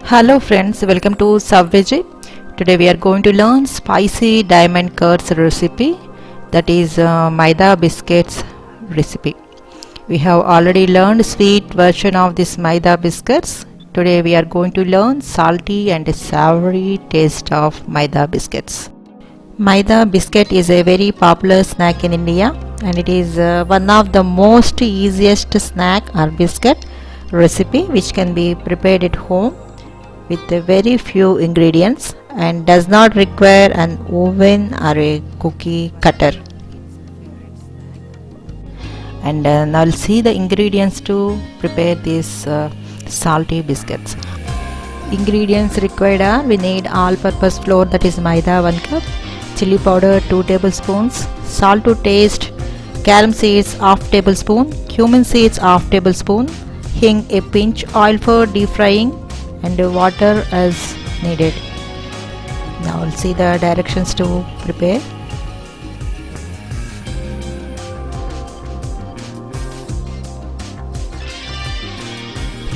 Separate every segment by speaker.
Speaker 1: Hello friends, welcome to Subveggie. Today we are going to learn spicy diamond curds recipe, that is maida biscuits recipe. We have already learned sweet version of this maida biscuits. Today we are going to learn salty and savory taste of maida biscuits. Maida biscuit is a very popular snack in India and it is one of the most easiest snack or biscuit recipe which can be prepared at home with a very few ingredients and does not require an oven or a cookie cutter. And now I'll see the ingredients to prepare these salty biscuits. Ingredients required are: we need all-purpose flour, that is maida 1 cup, chili powder 2 tablespoons, salt to taste, carom seeds half tablespoon, cumin seeds half tablespoon, hing a pinch, oil for deep frying, and water as needed. Now we'll see the directions to prepare.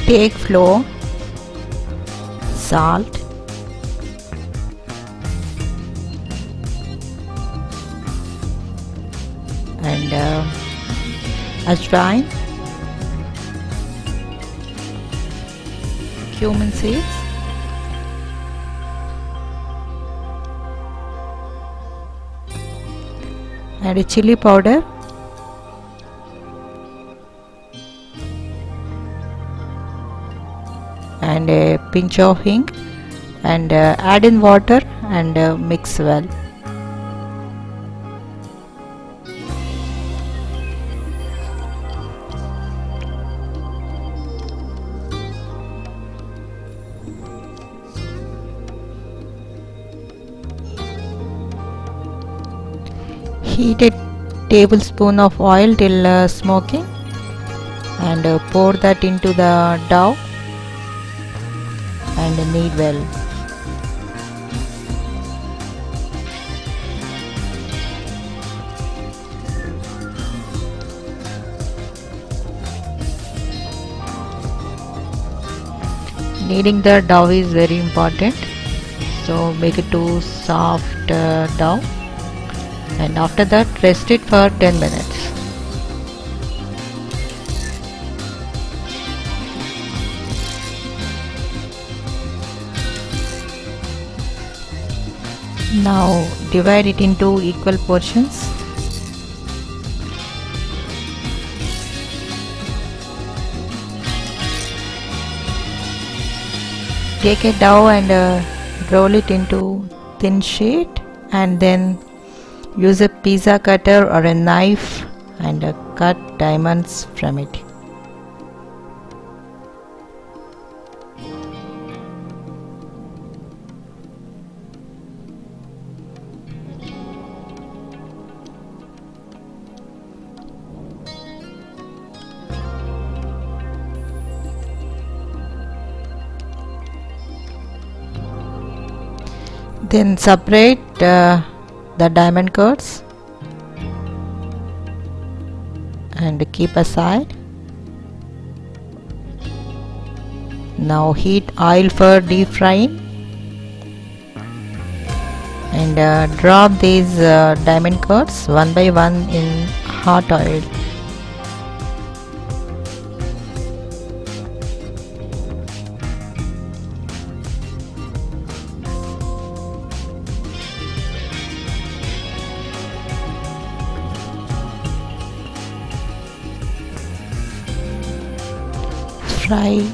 Speaker 1: Take flour, salt, and ajwain, cumin seeds, and a chili powder, and a pinch of hing, and add in water and mix well. Heat a tablespoon of oil till smoking and pour that into the dough and knead well. Kneading the dough is very important, so make it to soft dough, and after that rest it for 10 minutes. Now divide it into equal portions. Take a dough and roll it into thin sheet, and then use a pizza cutter or a knife and cut diamonds from it. Then separate the diamond curds and keep aside. Now heat oil for deep frying and drop these diamond curds one by one in hot oil. Fry,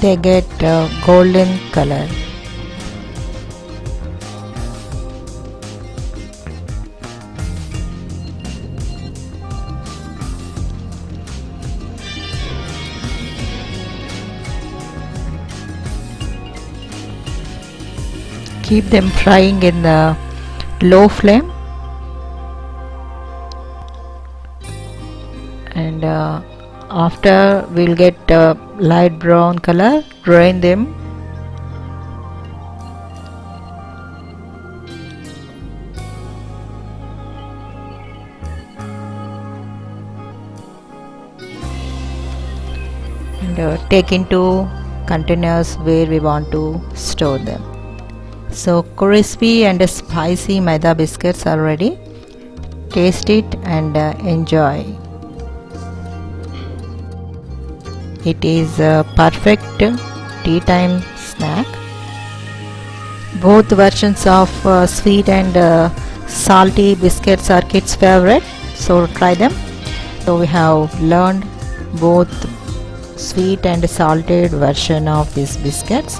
Speaker 1: they get golden color. Keep them frying in the low flame, and after we'll get light brown color, drain them. And take into containers where we want to store them. So crispy and spicy maida biscuits are ready. Taste it and enjoy. It is a perfect tea time snack. Both versions of sweet and salty biscuits are kids' favorite, so try them. So we have learned both sweet and salted version of these biscuits.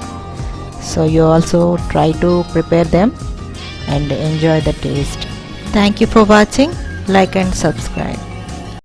Speaker 1: So you also try to prepare them and enjoy the taste. Thank you for watching. Like and subscribe.